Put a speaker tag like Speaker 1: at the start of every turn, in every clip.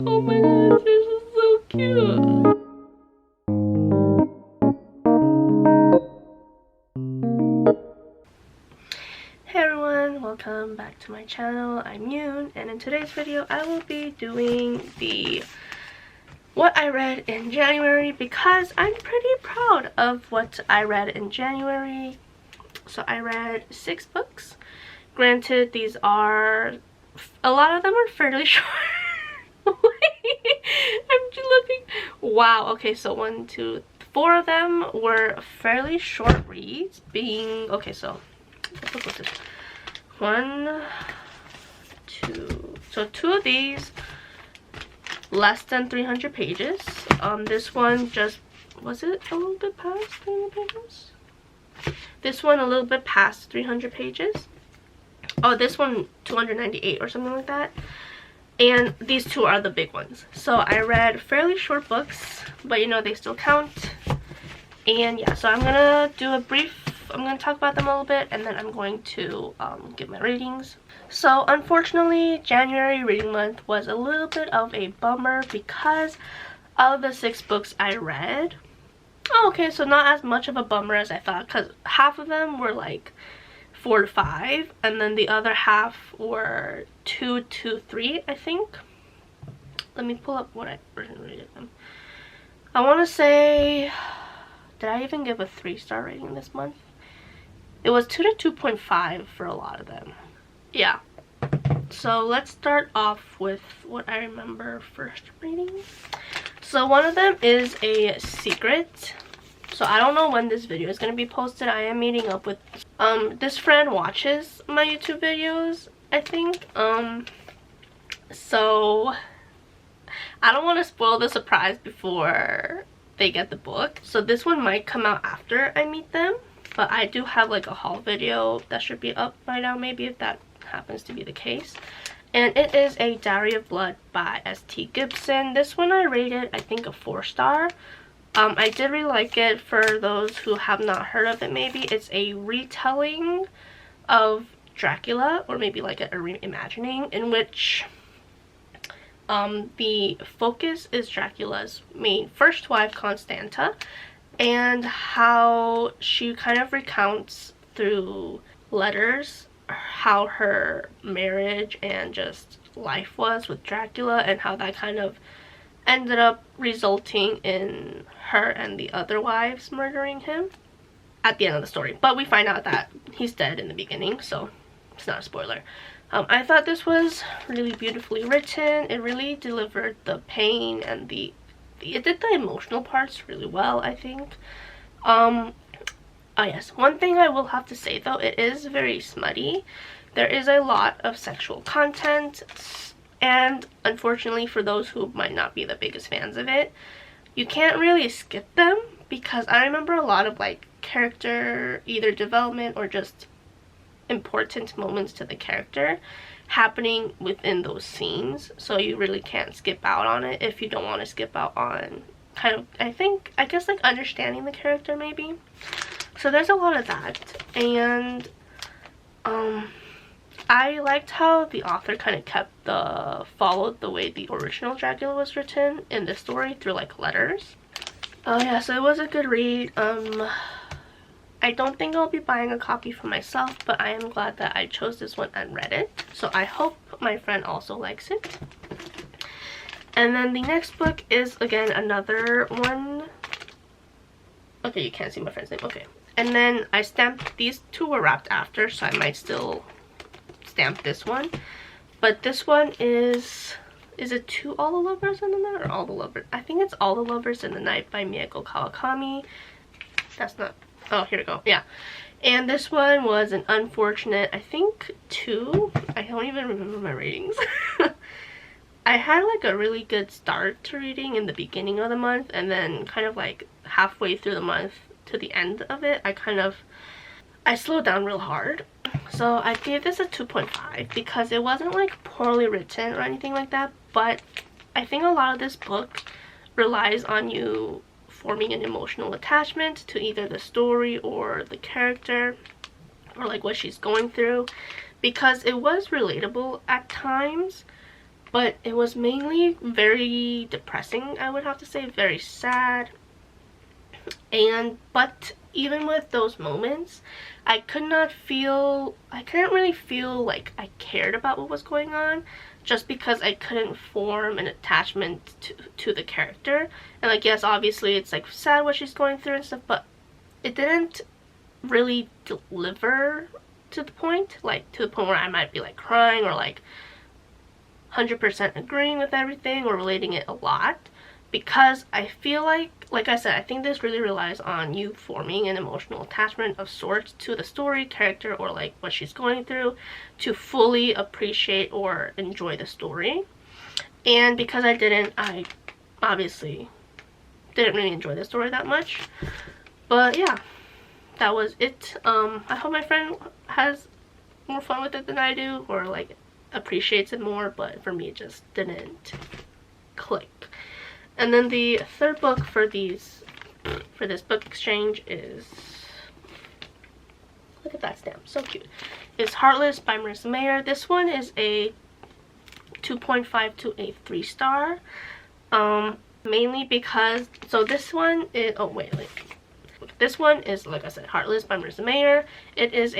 Speaker 1: Oh my gosh, this is so cute. Hey everyone, welcome back to my channel. I'm Yoon, and in today's video I will be doing the what I read in January because I'm pretty proud of what I read in January. So I read 6 books. Granted, these are, a lot of them are fairly short. I'm just looking. Wow, okay, so 1, 2, 4 of them were fairly short reads, being, okay, so what was this? 1, 2, so 2 of these less than 300 pages. This one just, was it a little bit past 300 pages? This one a little bit past 300 pages. Oh, this one 298 or something like that. And these 2 are the big ones. So I read fairly short books, but you know, they still count. And yeah, so I'm gonna do a brief, I'm gonna talk about them a little bit, and then I'm going to give my ratings. So unfortunately, January reading month was a little bit of a bummer because of the 6 books I read. Oh, okay, so not as much of a bummer as I thought, because half of them were like 4 to 5, and then the other half were 2 to 3, I think. Let me pull up what I originally rated them. I want to say, did I even give a 3-star rating this month? It was 2 to 2.5 for a lot of them. Yeah. So let's start off with what I remember first reading. So one of them is a secret. So I don't know when this video is going to be posted. I am meeting up with this friend watches my YouTube videos, I think. So I don't want to spoil the surprise before they get the book. So this one might come out after I meet them, but I do have like a haul video that should be up by now, maybe, if that happens to be the case. And it is a Dowry of Blood by S.T. Gibson. This one I rated, I think, a 4-star. I did really like it. For those who have not heard of it, maybe it's a retelling of Dracula, or maybe like a reimagining, in which the focus is Dracula's main first wife, Constanta, and how she kind of recounts through letters how her marriage and just life was with Dracula, and how that kind of ended up resulting in her and the other wives murdering him at the end of the story. But we find out that he's dead in the beginning, so it's not a spoiler. I thought this was really beautifully written. It really delivered the pain and it did the emotional parts really well, I think. Oh yes, one thing I will have to say though, it is very smutty. There is a lot of sexual content, and unfortunately for those who might not be the biggest fans of it, you can't really skip them, because I remember a lot of like character either development or just important moments to the character happening within those scenes. So you really can't skip out on it if you don't want to skip out on kind of, I guess like understanding the character maybe. So there's a lot of that, and I liked how the author kind of followed the way the original Dracula was written in this story through like letters. Oh yeah, so it was a good read. I don't think I'll be buying a copy for myself, but I am glad that I chose this one and read it. So I hope my friend also likes it. And then the next book is again another one. Okay, you can't see my friend's name. Okay. And then I stamped, these 2 were wrapped after, so I might still stamp this one. But this one is it To All the Lovers in the Night, or All the Lovers? I think it's All the Lovers in the Night by Mieko Kawakami. That's not, oh, here we go. Yeah. And this one was an unfortunate, I think 2. I don't even remember my ratings. I had like a really good start to reading in the beginning of the month, and then kind of like halfway through the month to the end of it, I slowed down real hard. So I gave this a 2.5 because it wasn't like poorly written or anything like that, but I think a lot of this book relies on you forming an emotional attachment to either the story or the character, or like what she's going through, because it was relatable at times, but it was mainly very depressing, I would have to say, very sad. But even with those moments, I couldn't really feel like I cared about what was going on, just because I couldn't form an attachment to the character. And like, yes, obviously it's like sad what she's going through and stuff, but it didn't really deliver to the point where I might be like crying or like 100% agreeing with everything or relating it a lot, because I feel like I said, I think this really relies on you forming an emotional attachment of sorts to the story, character, or like what she's going through to fully appreciate or enjoy the story. And because I obviously didn't really enjoy the story that much. But yeah, that was it. I hope my friend has more fun with it than I do, or like appreciates it more, but for me it just didn't click. And then the third book for this book exchange is, look at that stamp, so cute, is Heartless by Marissa Meyer. This one is a 2.5 to a 3-star, mainly because, so this one is, oh wait, this one is, like I said, Heartless by Marissa Meyer. It is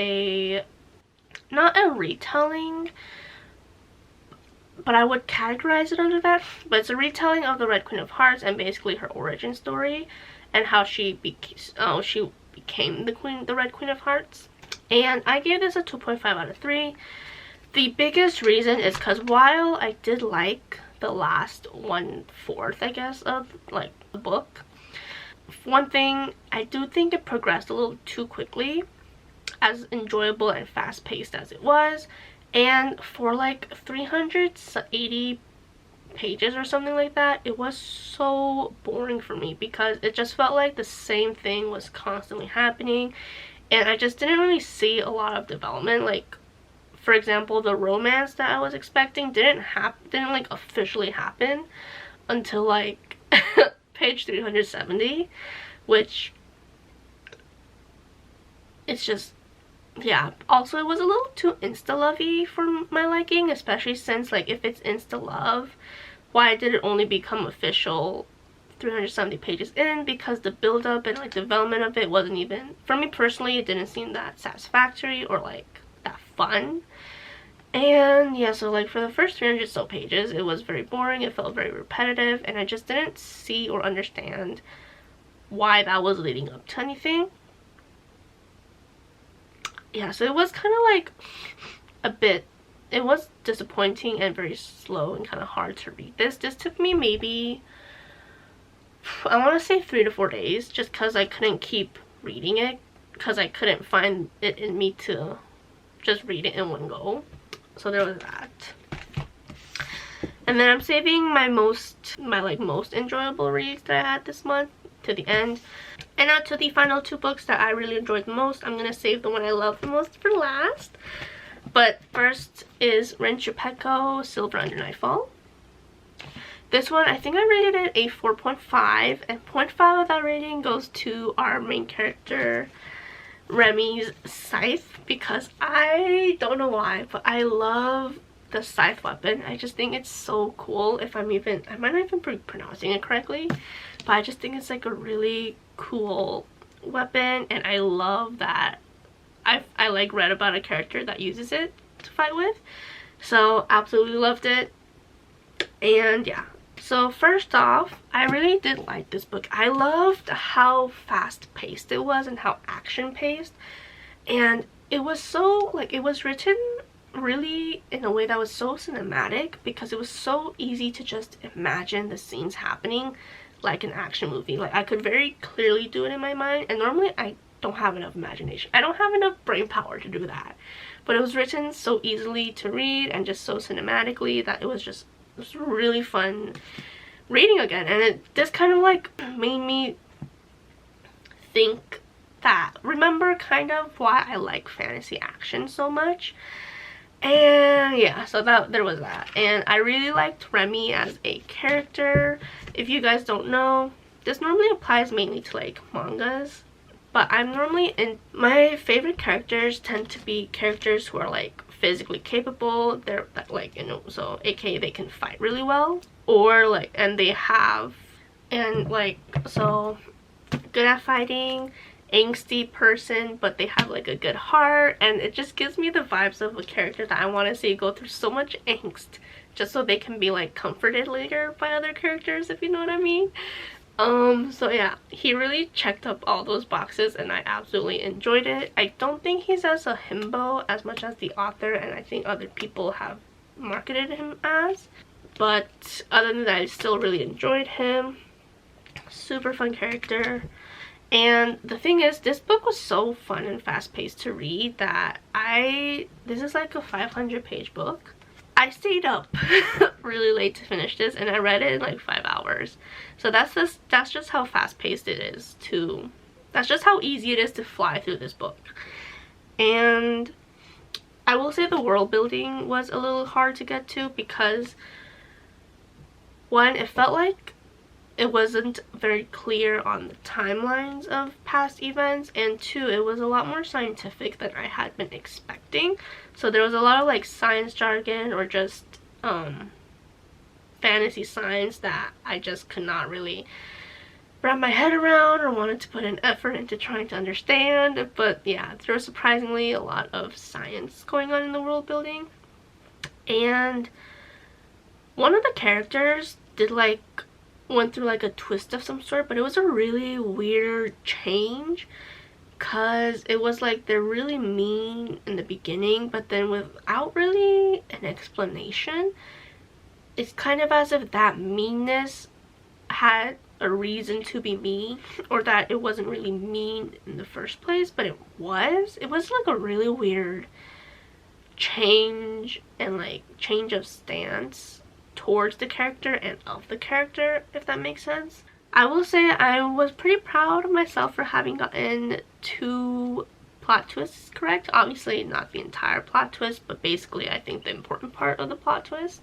Speaker 1: not a retelling, but I would categorize it under that. But it's a retelling of the Red Queen of Hearts and basically her origin story and how she became the Red Queen of Hearts. And I gave this a 2.5 out of 3. The biggest reason is because while I did like the last 1/4, I guess, of like the book, one thing, I do think it progressed a little too quickly, as enjoyable and fast-paced as it was. And for like 380 pages or something like that, it was so boring for me because it just felt like the same thing was constantly happening, and I just didn't really see a lot of development. Like, for example, the romance that I was expecting didn't like officially happen until like page 370, which it's just, yeah. Also, it was a little too insta-lovey for my liking, especially since, like, if it's insta-love, why did it only become official 370 pages in? Because the build-up and, like, development of it wasn't even, for me personally, it didn't seem that satisfactory or, like, that fun. And, yeah, so, like, for the first 300 so pages, it was very boring, it felt very repetitive, and I just didn't see or understand why that was leading up to anything. Yeah, so it was kind of like it was disappointing and very slow and kind of hard to read. This took me maybe, I want to say 3 to 4 days, just because I couldn't keep reading it, because I couldn't find it in me to just read it in one go. So there was that. And then I'm saving my most enjoyable reads that I had this month to the end. And now to the final 2 books that I really enjoyed the most. I'm gonna save the one I love the most for last. But first is Rin Chupeco, Silver Under Nightfall. This one, I think I rated it a 4.5, and 0.5 of that rating goes to our main character, Remy's scythe, because I don't know why, but I love the scythe weapon. I just think it's so cool. I might not even be pronouncing it correctly, but I just think it's like a really cool weapon, and I love that I like read about a character that uses it to fight with. So absolutely loved it. And yeah, so first off, I really did like this book. I loved how fast-paced it was and how action-paced, and it was so, like, it was written really in a way that was so cinematic, because it was so easy to just imagine the scenes happening like an action movie. Like, I could very clearly do it in my mind, and normally I don't have enough imagination. I don't have enough brain power to do that. But it was written so easily to read and just so cinematically that it was really fun reading again. And it just kind of like made me think that, remember kind of why I like fantasy action so much. And yeah, so there was that. And I really liked Remy as a character. If you guys don't know, this normally applies mainly to like mangas, but I'm normally in, my favorite characters tend to be characters who are like physically capable. They're like, you know, so aka they can fight really well, or like, and they have, and like, so good at fighting, angsty person, but they have like a good heart, and it just gives me the vibes of a character that I want to see go through so much angst just so they can be like comforted later by other characters, if you know what I mean. So yeah, he really checked up all those boxes and I absolutely enjoyed it. I don't think he's as a himbo as much as the author and I think other people have marketed him as, but other than that, I still really enjoyed him. Super fun character. And the thing is, this book was so fun and fast-paced to read that this is like a 500-page book. I stayed up really late to finish this and I read it in like 5 hours. So that's just how fast-paced it is that's just how easy it is to fly through this book. And I will say the world building was a little hard to get to because one, it felt like it wasn't very clear on the timelines of past events, and two, it was a lot more scientific than I had been expecting. So there was a lot of like science jargon or just fantasy science that I just could not really wrap my head around or wanted to put an effort into trying to understand. But yeah, there was surprisingly a lot of science going on in the world building. And one of the characters went through like a twist of some sort, but it was a really weird change because it was like they're really mean in the beginning, but then without really an explanation, it's kind of as if that meanness had a reason to be mean, or that it wasn't really mean in the first place, but it was like a really weird change and like change of stance towards the character and of the character, if that makes sense. I will say I was pretty proud of myself for having gotten 2 plot twists correct. Obviously not the entire plot twist, but basically I think the important part of the plot twist.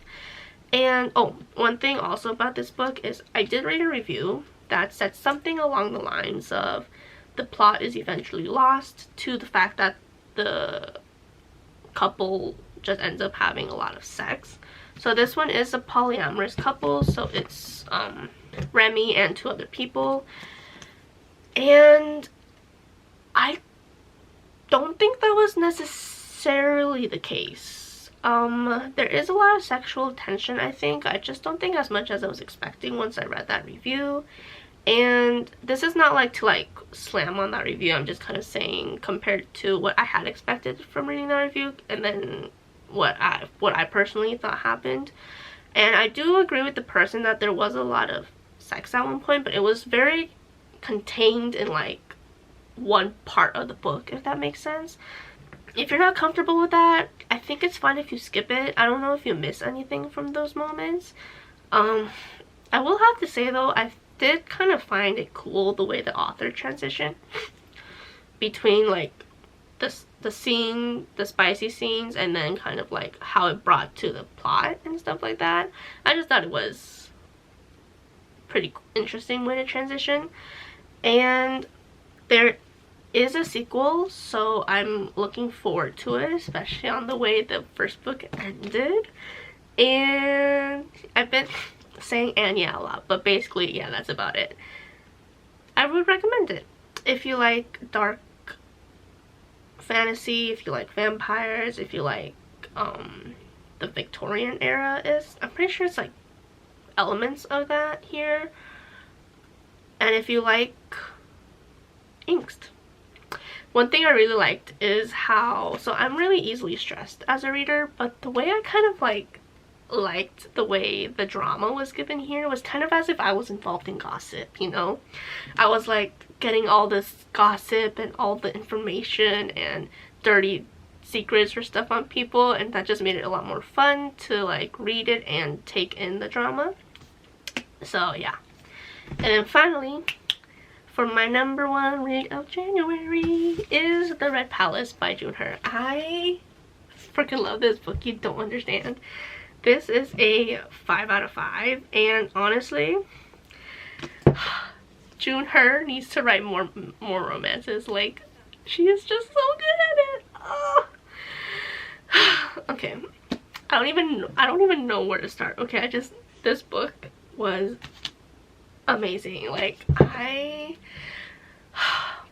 Speaker 1: And oh, one thing also about this book is I did read a review that said something along the lines of the plot is eventually lost to the fact that the couple just ends up having a lot of sex. So this one is a polyamorous couple, so it's Remy and 2 other people, and I don't think that was necessarily the case. There is a lot of sexual tension, I think. I just don't think as much as I was expecting once I read that review. And this is not like to like slam on that review, I'm just kind of saying compared to what I had expected from reading that review and then what I personally thought happened. And I do agree with the person that there was a lot of sex at one point, but it was very contained in like one part of the book, if that makes sense. If you're not comfortable with that, I think it's fine if you skip it. I don't know if you miss anything from those moments. I will have to say though, I did kind of find it cool the way the author transitioned between like the spicy scenes and then kind of like how it brought to the plot and stuff like that. I just thought it was pretty interesting way to transition. And there is a sequel, so I'm looking forward to it, especially on the way the first book ended. And I've been saying and yeah a lot, but basically yeah, that's about it. I would recommend it if you like dark fantasy, if you like vampires, if you like the Victorian era is. I'm pretty sure it's like elements of that here. And if you like angst. One thing I really liked is how, so I'm really easily stressed as a reader, but the way I kind of like liked the way the drama was given here was kind of as if I was involved in gossip, you know? I was like getting all this gossip and all the information and dirty secrets or stuff on people, and that just made it a lot more fun to like read it and take in the drama. So yeah. And then finally, for my #1 read of January is The Red Palace by Yoon. I freaking love this book, you don't understand. This is a 5 out of 5, and honestly, Yoon needs to write more romances. Like, she is just so good at it. Oh. Okay, I don't even know where to start. Okay, this book was amazing. Like,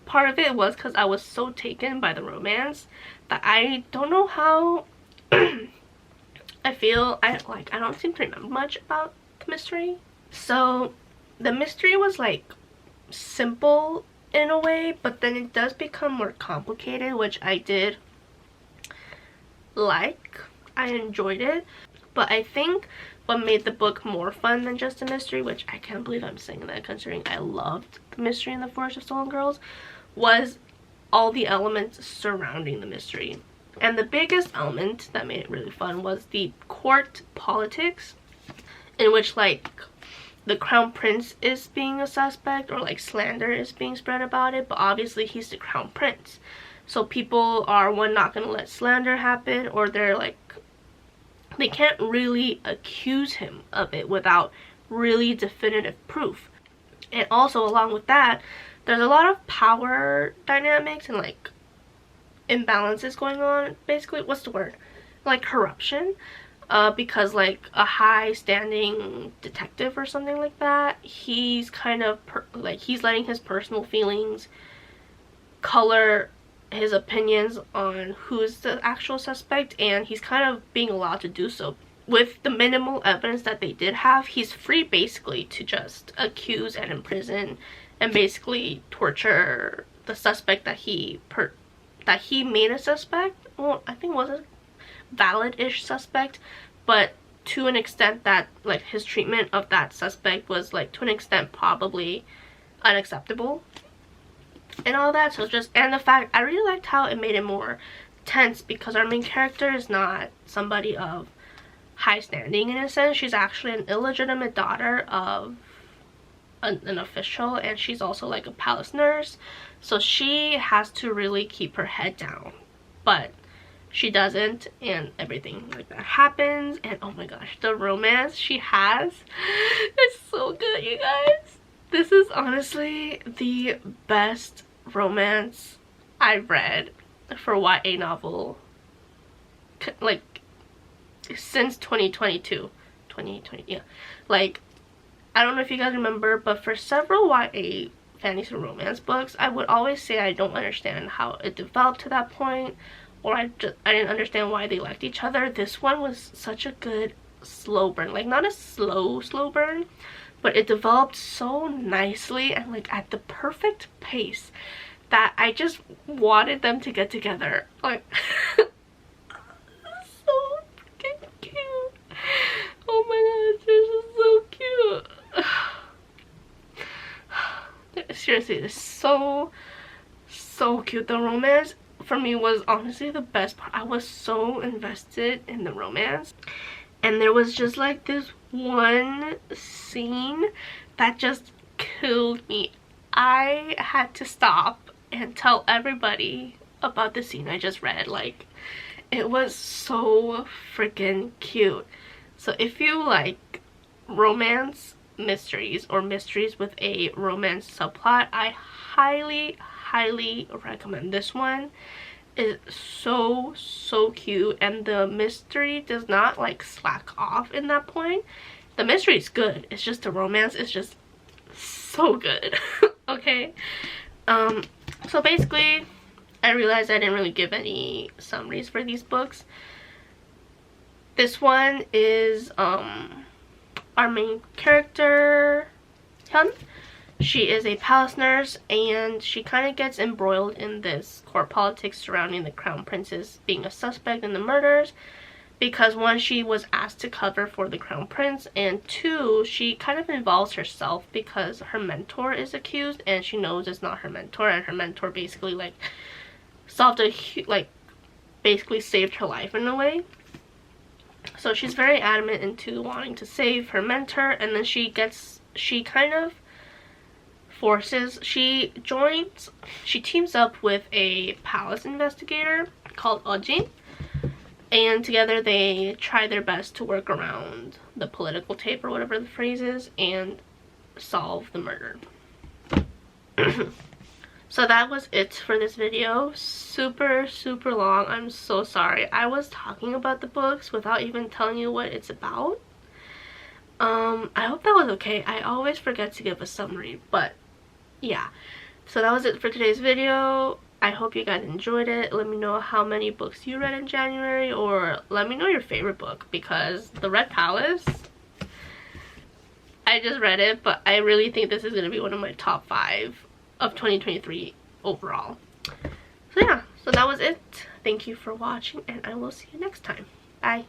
Speaker 1: part of it was because I was so taken by the romance that I don't know how. I feel I don't seem to remember much about the mystery. So the mystery was like simple in a way, but then it does become more complicated, which I did like. I enjoyed it, but I think what made the book more fun than just a mystery, which I can't believe I'm saying that considering I loved the mystery in the Forest of Stolen Girls, was all the elements surrounding the mystery. And the biggest element that made it really fun was the court politics, in which like the crown prince is being a suspect, or like slander is being spread about it, but obviously he's the crown prince, so people are not gonna let slander happen, or they're like, they can't really accuse him of it without really definitive proof. And also along with that, there's a lot of power dynamics and like imbalances going on. Basically, what's the word, like corruption, because like a high standing detective or something like that, he's kind of he's letting his personal feelings color his opinions on who's the actual suspect, and he's kind of being allowed to do so. With the minimal evidence that they did have, he's free basically to just accuse and imprison and basically torture the suspect that he made a suspect. Well, I think it was a valid-ish suspect, but to an extent that like his treatment of that suspect was like to an extent probably unacceptable and all that. So just, and the fact, I really liked how it made it more tense, because our main character is not somebody of high standing in a sense. She's actually an illegitimate daughter of an official, and she's also like a palace nurse, so she has to really keep her head down, but she doesn't, and everything like that happens. And oh my gosh, the romance she has is so good, you guys. This is honestly the best romance I've read for YA novel like since 2020, yeah. Like, I don't know if you guys remember, but for several YA fantasy romance books, I would always say I don't understand how it developed to that point, or I didn't understand why they liked each other. This one was such a good slow burn, like not a slow burn, but it developed so nicely and like at the perfect pace that I just wanted them to get together. Like so freaking cute. Oh my gosh, this is so cute. Seriously, it's so cute. The romance for me was honestly the best part. I was so invested in the romance, and there was just like this one scene that just killed me. I had to stop and tell everybody about the scene I just read. Like, it was so freaking cute. So if you like romance mysteries, or mysteries with a romance subplot, I highly recommend this one. It's so cute, and the mystery does not like slack off in that point. The mystery is good, it's just the romance is just so good. Okay, so basically I realized I didn't really give any summaries for these books. This one is our main character, Hyun. She is a palace nurse, and she kind of gets embroiled in this court politics surrounding the crown princess being a suspect in the murders, because one, she was asked to cover for the crown prince, and two, she kind of involves herself because her mentor is accused and she knows it's not her mentor, and her mentor basically like basically saved her life in a way. So she's very adamant into wanting to save her mentor, and then she kind of she teams up with a palace investigator called Ojin, and together they try their best to work around the political tape, or whatever the phrase is, and solve the murder. So that was it for this video. Super long. I'm so sorry. I was talking about the books without even telling you what it's about. I hope that was okay. I always forget to give a summary, but yeah. So that was it for today's video. I hope you guys enjoyed it. Let me know how many books you read in January, or let me know your favorite book, because The Red Palace, I just read it, but I really think this is going to be one of my top 5 of 2023 overall. So yeah, so that was it. Thank you for watching, and I will see you next time. Bye.